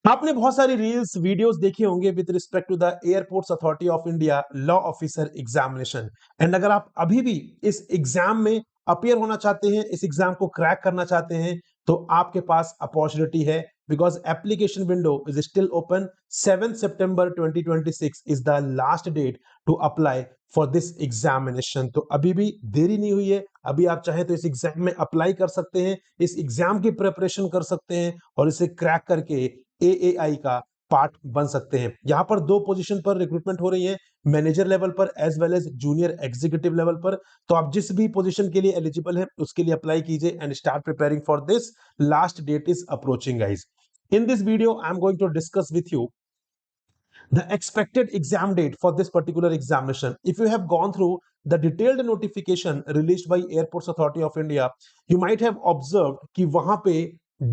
आपने बहुत सारी रील्स वीडियोस देखे होंगे with respect to the airports authority of India law officer examination. And अगर आप अभी भी इस एग्जाम में अपियर होना चाहते हैं, इस एग्जाम को क्रैक करना चाहते हैं, तो आपके पास अपॉर्चुनिटी है because application window is still open. 7 September 2026 is the last date to apply for this examination. तो अभी भी देरी नहीं हुई है, अभी आप चाहे तो इस एग्जाम में अप्लाई कर सकते हैं, इस एग्जाम की प्रिपरेशन कर सकते हैं और इसे क्रैक करके एएआई का पार्ट बन सकते हैं। यहां पर दो पोजीशन पर रिक्रूटमेंट हो रही है, मैनेजर लेवल पर as well as junior executive level पर। तो आप जिस भी पोजीशन के लिए एलिजिबल है उसके लिए अप्लाई कीजिए and start preparing for this. Last date is approaching guys. In this video, I'm going to discuss with you the expected exam date for this particular examination. If you have gone through the detailed notification released by Airports Authority of India, you might have observed कि वहां पे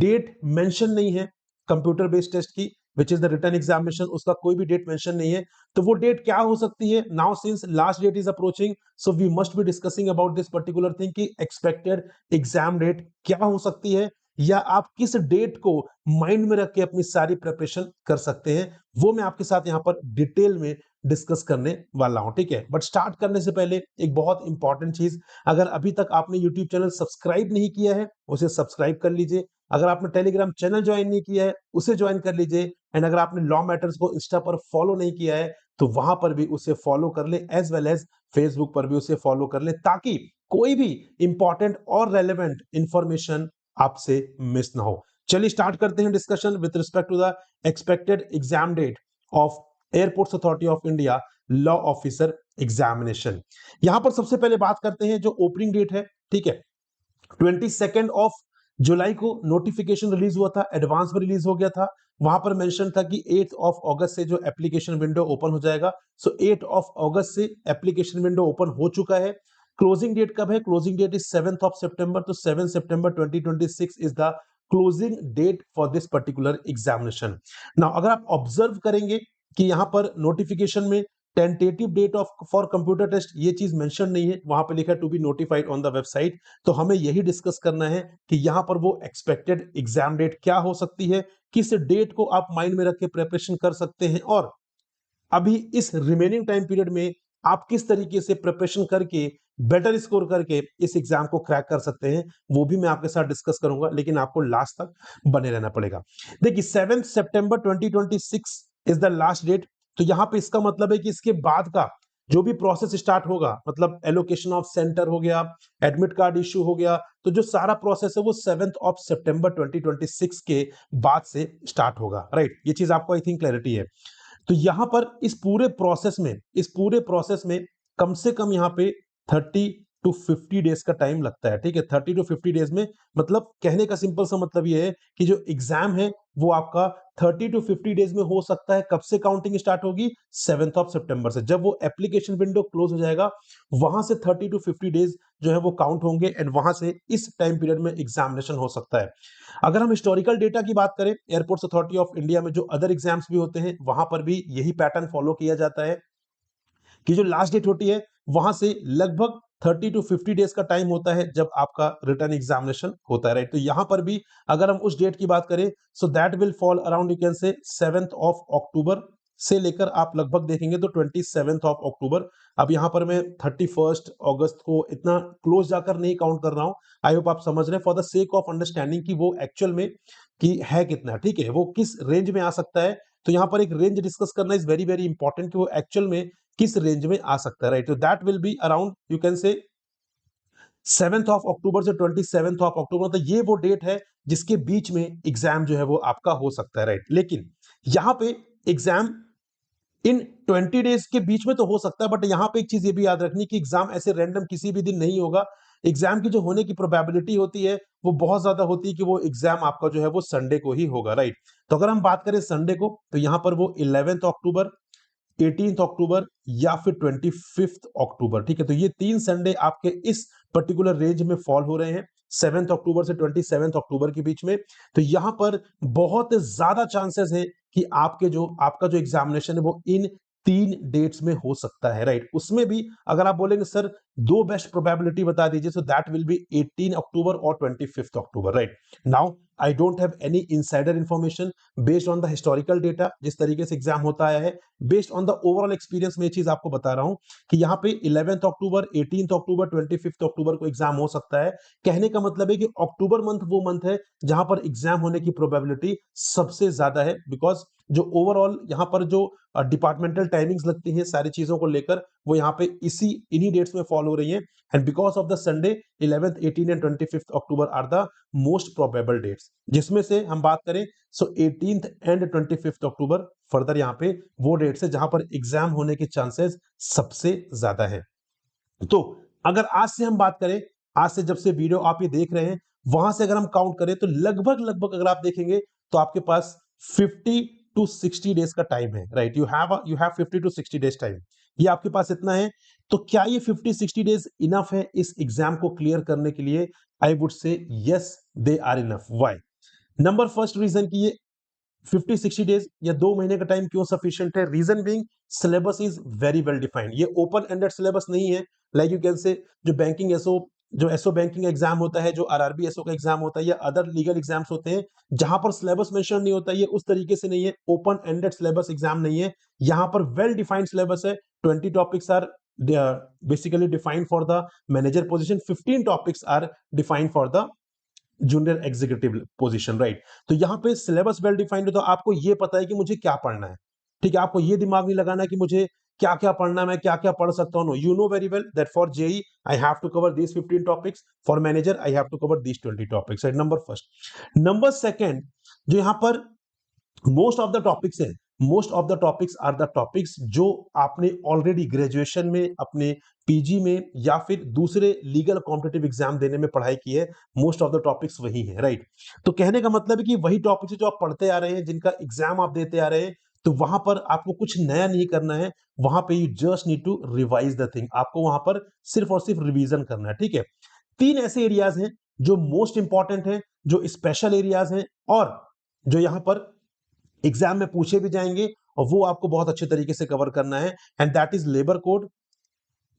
date mention नहीं है computer based test की, which is the written examination, उसका कोई भी date mention नहीं है। तो वो डेट क्या हो सकती है? Now since last date is approaching, so we must be discussing about this particular thing कि एक्सपेक्टेड एग्जाम डेट क्या हो सकती है, या आप किस डेट को माइंड में रख के अपनी सारी प्रिपरेशन कर सकते हैं, वो मैं आपके साथ यहां पर डिटेल में डिस्कस करने वाला हूं। ठीक है, बट स्टार्ट करने से पहले एक बहुत इंपॉर्टेंट चीज, अगर अभी तक आपने यूट्यूब चैनल सब्सक्राइब नहीं किया है उसे सब्सक्राइब कर लीजिए। अगर आपने टेलीग्राम चैनल ज्वाइन नहीं किया है उसे ज्वाइन कर लीजिए। एंड अगर आपने लॉ मैटर्स को इंस्टा पर फॉलो नहीं किया है तो वहां पर भी उसे फॉलो कर ले, एज वेल एज फेसबुक पर भी उसे फॉलो कर ले, ताकि कोई भी इंपॉर्टेंट और रेलेवेंट इंफॉर्मेशन आपसे मिस ना हो। चलिए स्टार्ट करते हैं discussion with respect to the expected exam date of airports authority of India law officer examination. यहां पर सबसे पहले बात करते हैं जो ओपनिंग डेट है। ठीक है, 22 ऑफ जुलाई को नोटिफिकेशन रिलीज हुआ था, एडवांस में रिलीज हो गया था। वहां पर मेंशन था कि 8 ऑफ अगस्त से जो एप्लीकेशन विंडो ओपन हो जाएगा। सो 8 ऑफ अगस्त से एप्लीकेशन विंडो ओपन हो चुका है। क्लोजिंग डेट कब है? Closing date is 7 of September. तो 7 September 2026 is the closing date for this particular examination. Now अगर आप ऑब्जर्व करेंगे कि यहां पर नोटिफिकेशन में tentative date of for computer test ये चीज मेंशन नहीं है, वहां पे लिखा है to be notified on the website. तो हमें यही डिस्कस करना है कि यहां पर वो एक्सपेक्टेड एग्जाम डेट क्या हो सकती है, किस डेट को आप माइंड में रख के प्रिपरेशन कर सकते हैं, और अभी इस रिमेनिंग टाइम पीरियड में आप किस तरीके से प्रिपरेशन करके बेटर स्कोर करके इस एग्जाम को क्रैक कर सकते हैं, वो भी मैं आपके साथ डिस्कस करूंगा, लेकिन आपको लास्ट तक बने रहना पड़ेगा। देखिए 7 September 2026 is the last date. तो यहां पे इसका मतलब है कि इसके बाद का जो भी प्रोसेस स्टार्ट होगा, मतलब एलोकेशन ऑफ सेंटर हो गया, एडमिट कार्ड इश्यू हो गया, तो जो सारा प्रोसेस है वो 7 ऑफ सितंबर 2026 के बाद से स्टार्ट होगा। राइट, ये चीज आपको आई थिंक क्लैरिटी है। तो यहां पर इस पूरे प्रोसेस में कम से कम यहां पे 30 to 50 डेज का टाइम लगता है। ठीक है, 30 to 50 डेज में, मतलब कहने का सिंपल सा मतलब ये है कि जो एग्जाम है वो आपका 30 to 50 डेज में हो सकता है। कब से काउंटिंग स्टार्ट होगी? 7 ऑफ सितंबर से, जब वो एप्लीकेशन विंडो क्लोज हो जाएगा वहां से 30 to 50 डेज जो है वो काउंट होंगे, एंड वहां से इस टाइम पीरियड में एग्जामिनेशन हो सकता है। अगर हम हिस्टोरिकल डेटा की बात करें, एयरपोर्ट्स अथॉरिटी ऑफ इंडिया में जो अदर एग्जाम्स भी होते हैं वहां पर भी यही पैटर्न फॉलो किया जाता है कि जो लास्ट डेट होती है वहां से लगभग 30 to 50 डेज का टाइम होता है जब आपका रिटर्न एग्जामिनेशन होता है। राइट, तो यहां पर भी अगर हम उस डेट की बात करें, सो that will fall around, you can say 7 of October से लेकर आप लगभग देखेंगे तो 27 ऑफ अक्टूबर। अब यहां पर मैं 31 अगस्त को इतना क्लोज जाकर नहीं काउंट कर रहा हूं। आई होप आप समझ रहे हैं, for the sake of understanding कि वो एक्चुअल में कि है कितना, ठीक है, वो किस रेंज में आ सकता है। तो यहां पर एक रेंज डिस्कस करना इज वेरी वेरी इंपॉर्टेंट कि वो एक्चुअल में किस रेंज में आ सकता है। राइट, तो that will be around, you can say 7 of October से 27 ऑफ अक्टूबर। तो ये वो डेट है जिसके बीच में एग्जाम जो है वो आपका हो सकता है। राइट, लेकिन यहां पे एग्जाम इन 20 डेज के बीच में तो हो सकता है, बट यहां पे एक चीज ये भी याद रखनी कि एग्जाम ऐसे रैंडम किसी भी दिन नहीं होगा। एग्जाम की जो होने की प्रोबेबिलिटी होती है वो बहुत ज्यादा होती है कि वो एग्जाम आपका जो है वो संडे को ही होगा। राइट, तो अगर हम बात करें संडे को, तो यहां पर वो 11 अक्टूबर, 18 अक्टूबर या फिर 25 अक्टूबर। ठीक है, तो ये 3 संडे आपके इस पर्टिकुलर रेंज में फॉल हो रहे हैं, 7 अक्टूबर से 27 अक्टूबर के बीच में। तो यहां पर बहुत ज्यादा चांसेस है कि आपका जो एग्जामिनेशन है वो इन 3 डेट्स में हो सकता है। राइट, उसमें भी अगर आप बोलेंगे सर दो बेस्ट प्रोबेबिलिटी बता दीजिए, so that will be 18 October और 25 October, right? Now I don't have any insider information, based on the historical data जिस तरीके से एग्जाम होता आया है, based on the overall experience में ये चीज आपको बता रहा हूं कि यहाँ पे 11 अक्टूबर, 18 अक्टूबर, 25 अक्टूबर को एग्जाम हो सकता है। कहने का मतलब है कि अक्टूबर मंथ वो मंथ है जहां पर एग्जाम होने की प्रोबेबिलिटी सबसे ज्यादा है, बिकॉज जो ओवरऑल यहाँ पर जो डिपार्टमेंटल टाइमिंग्स लगती हैं सारी चीजों को लेकर, वो यहाँ पे इन्हीं डेट्स में फॉलो हो रही हैं। And because of the Sunday 11th, 18 and 25 October are the most probable dates, जिसमें से हम बात करें सो 18th एंड 25 अक्टूबर फर्दर यहाँ पे वो डेट्स है जहां पर एग्जाम होने के चांसेस सबसे ज्यादा है। तो अगर आज से हम बात करें, आज से जब से वीडियो आप ये देख रहे हैं वहां से अगर हम काउंट करें तो लगभग लगभग अगर आप देखेंगे तो आपके पास 50 टू 60 डेज का टाइम है, right? You have 50 to 60 days time, ये आपके पास इतना है। तो क्या ये 50-60 डेज इनफ है इस एग्जाम को क्लियर करने के लिए? I would say yes, they are enough. Why? Number first reason कि ये 50-60 डेज या 2 महीने का टाइम क्यों सफिशिएंट है? Reason being syllabus is very well defined. ये ओपन एंडेड सिलेबस नहीं है, लाइक यू कैन से जो एसओ बैंकिंग एग्जाम होता है, जो आरआरबी एसओ का एग्जाम होता है या अदर लीगल एग्जाम्स होते हैं जहां पर सिलेबस मेंशन नहीं होता, ये उस तरीके से नहीं है। ओपन एंडेड सिलेबस एग्जाम नहीं है, यहाँ पर वेल डिफाइंड सिलेबस है। 20 topics are basically defined for the manager position, 15 topics are defined for the junior executive position, right? तो यहाँ पे सिलेबस वेल डिफाइंड है, तो आपको ये पता है कि मुझे क्या पढ़ना है, ठीक है? आपको ये दिमाग नहीं लगाना है कि मुझे क्या क्या पढ़ना है, मैं क्या क्या पढ़ सकता हूँ। You know very well that for JE I have to cover these 15 topics, for manager I have to cover these 20 topics, right? Number first. Number second, जो यहाँ पर मोस्ट ऑफ द टॉपिक्स है, most of the topics are the topics जो आपने already graduation में, अपने PG में या फिर दूसरे लीगल कॉम्पिटिटिव एग्जाम देने में पढ़ाई की है। मोस्ट ऑफ द टॉपिक्स वही है, राइट? तो कहने का मतलब है कि वही टॉपिक्स जो आप पढ़ते आ रहे हैं, जिनका एग्जाम आप देते आ रहे हैं, तो वहां पर आपको कुछ नया नहीं करना है। वहां पे you just need to revise the thing, आपको वहां पर सिर्फ और सिर्फ रिवीजन करना है, ठीक है? तीन ऐसे एरियाज हैं जो मोस्ट इंपॉर्टेंट है, जो स्पेशल एरियाज हैं और जो यहां पर एग्जाम में पूछे भी जाएंगे, और वो आपको बहुत अच्छे तरीके से कवर करना है। And that is labour code,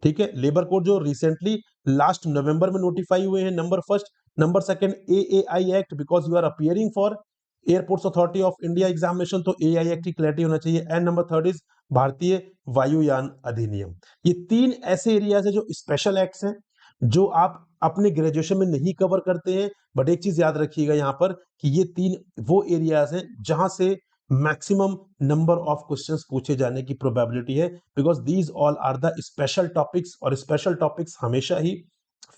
ठीक है? लेबर कोड जो रिसेंटली लास्ट नवंबर में नोटिफाई हुए हैं, number first. Number second, AAI act, because you are appearing for airports authority of India examination, तो एआई एक्ट की क्लैरिटी होना चाहिए। एंड नंबर थर्ड इज भारतीय वायुयान अधिनियम। ये तीन ऐसे एरियाज है जो स्पेशल एक्ट्स हैं, जो आप अपने ग्रेजुएशन में नहीं कवर करते हैं। बट एक चीज याद रखिएगा यहाँ पर कि ये तीन वो एरियाज हैं जहां से मैक्सिमम नंबर ऑफ क्वेश्चंस पूछे जाने की प्रोबेबिलिटी है, because these all are the special topics, और स्पेशल टॉपिक्स हमेशा ही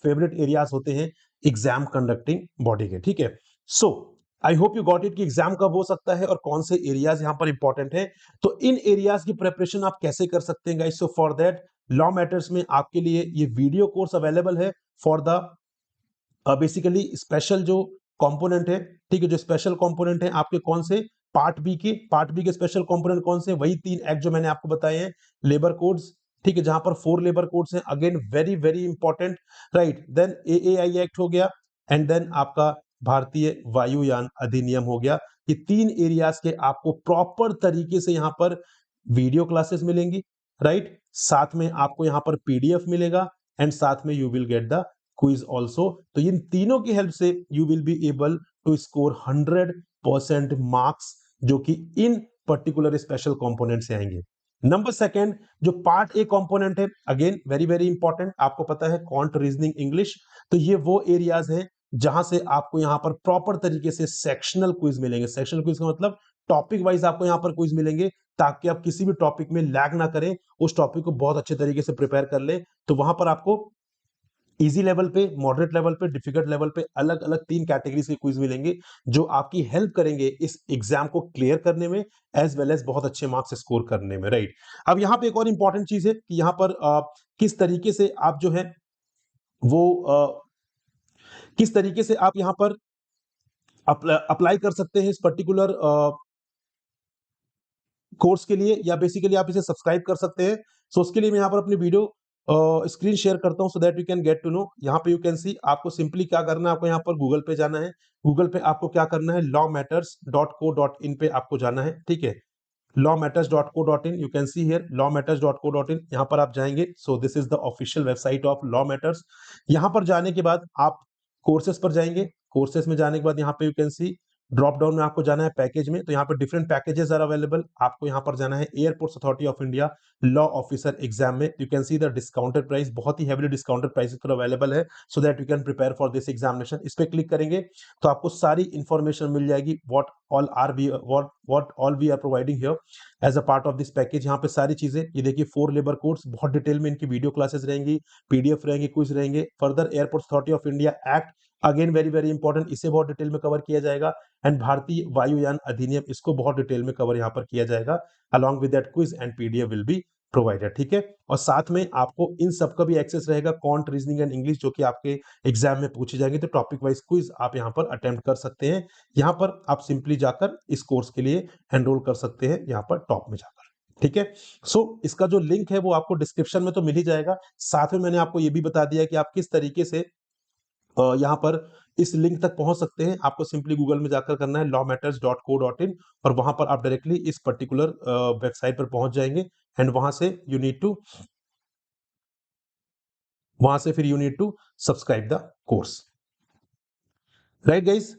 फेवरेट एरियाज होते हैं एग्जाम कंडक्टिंग बॉडी के, ठीक है? So I hope you got it कि एग्जाम कब हो सकता है और कौन से एरियाज यहां पर इंपॉर्टेंट है। तो इन एरियाज की प्रिपरेशन आप कैसे कर सकते हैं guys? So for that law matters में आपके लिए ये वीडियो कोर्स अवेलेबल है फॉर द बेसिकली स्पेशल जो कंपोनेंट है, ठीक है? जो स्पेशल कंपोनेंट है आपके कौन से? पार्ट बी के स्पेशल कंपोनेंट कौन से? वही तीन एक्ट जो मैंने आपको बताए हैं, लेबर कोड्स, ठीक है? जहां पर 4 लेबर कोड्स हैं, again very very important, right? Then AAI act हो गया, एंड देन आपका भारतीय वायुयान अधिनियम हो गया। ये तीन एरियाज के आपको प्रॉपर तरीके से यहां पर वीडियो क्लासेस मिलेंगी, राइट? साथ में आपको यहां पर पीडीएफ मिलेगा, एंड साथ में you will get the quiz also. तो इन तीनों की हेल्प से you will be able to score 100% marks, जो कि इन पर्टिकुलर स्पेशल कंपोनेंट से आएंगे। नंबर सेकंड, जो पार्ट ए कंपोनेंट है, अगेन वेरी वेरी इंपॉर्टेंट, आपको पता है क्वांट, रीजनिंग, इंग्लिश। तो ये वो एरियाज हैं जहां से आपको यहां पर प्रॉपर तरीके से सेक्शनल क्विज मिलेंगे। सेक्शनल क्विज का मतलब टॉपिक वाइज आपको यहां पर क्विज मिलेंगे, ताकि आप किसी भी टॉपिक में लैग ना करें, उस टॉपिक को बहुत अच्छे तरीके से प्रिपेयर कर ले। तो वहां पर आपको इजी लेवल पे, मॉडरेट लेवल पे, डिफिकल्ट लेवल पे अलग अलग 3 कैटेगरीज के क्विज मिलेंगे, जो आपकी हेल्प करेंगे इस एग्जाम को क्लियर करने में, एज वेल एज बहुत अच्छे मार्क्स स्कोर करने में, राइट? अब यहाँ पे एक और इंपॉर्टेंट चीज है कि यहाँ पर किस तरीके से आप जो है वो किस तरीके से आप यहाँ पर अप्लाई कर सकते हैं इस पर्टिकुलर कोर्स के लिए, या बेसिकली आप इसे सब्सक्राइब कर सकते हैं। सो उसके लिए मैं यहाँ पर अपनी वीडियो स्क्रीन शेयर करता हूं, so that you can get to know. यहाँ पे यू कैन सी, आपको सिंपली क्या करना है, आपको यहाँ पर गूगल पे जाना है। गूगल पे आपको क्या करना है, lawmatters.co.in पे आपको जाना है, ठीक है? lawmatters.co.in, you can see here lawmatters.co.in, यहाँ पर आप जाएंगे। So this is the official website of law matters. यहाँ पर जाने के बाद आप कोर्सेज पर जाएंगे। कोर्सेज में जाने के बाद यहाँ पे you can C drop down में आपको जाना है पैकेज में, तो यहाँ पर डिफरेंट पैकेजेस आर अवेलेबल। आपको यहाँ पर जाना है Airports authority of India law officer exam में। You can see the discounted price, बहुत ही हेवीली डिस्काउंटेड प्राइस पर अवेलेबल है, so that you can prepare for this examination. इस पे क्लिक करेंगे तो आपको सारी इंफॉर्मेशन मिल जाएगी, what all we are providing here as a part of this package। यहाँ पे सारी चीजें, ये देखिए 4 लेबर कोड्स, बहुत डिटेल में इनकी वीडियो क्लासेस रहेंगी, पीडीएफ रहेंगे, क्विज रहेंगे। Further airports authority of India act, again very very important, इसे बहुत डिटेल में कवर किया जाएगा। एंड भारतीय वायुयान अधिनियम, इसको बहुत डिटेल में कवर यहाँ पर किया जाएगा। Along with that quiz and PDF will be provided, ठीक है। और साथ में आपको इन सब का भी एक्सेस रहेगा, कॉन्ट, रीजनिंग एंड इंग्लिश, जो कि आपके एग्जाम में पूछे जाएंगे। तो टॉपिक वाइज क्विज आप यहाँ पर अटेम्प्ट कर सकते हैं। यहाँ पर आप सिंपली जाकर इस कोर्स के लिए एनरोल कर सकते हैं, यहाँ पर टॉप में जाकर, ठीक है। सो इसका जो लिंक है वो आपको डिस्क्रिप्शन में तो मिल ही जाएगा। साथ में मैंने आपको ये भी बता दिया कि आप किस तरीके से यहाँ पर इस लिंक तक पहुंच सकते हैं। आपको सिंपली गूगल में जाकर करना है lawmatters.co.in, और वहां पर आप डायरेक्टली इस पर्टिकुलर वेबसाइट पर पहुंच जाएंगे। एंड वहां से फिर you need to subscribe the course, right guys.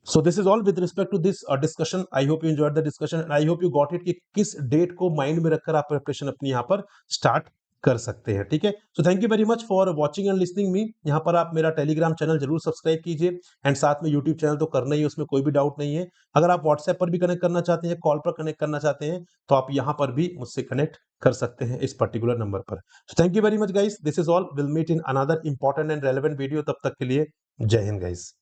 So this is all with respect to this discussion. I hope you enjoyed the discussion and I hope you got it कि किस date को mind में रखकर आप preparation अपनी यहाँ पर start कर सकते हैं, ठीक है। सो thank you very much for watching and listening me. यहाँ पर आप मेरा टेलीग्राम चैनल जरूर सब्सक्राइब कीजिए, एंड साथ में यूट्यूब चैनल तो करना ही है, उसमें कोई भी डाउट नहीं है। अगर आप व्हाट्सएप पर भी कनेक्ट करना चाहते हैं, कॉल पर कनेक्ट करना चाहते हैं, तो आप यहाँ पर भी मुझसे कनेक्ट कर सकते हैं इस पर्टिकुलर नंबर पर। So thank you very much guys, this is all, will meet in another important and relevant video. तब तक के लिए जय हिंद गाइस।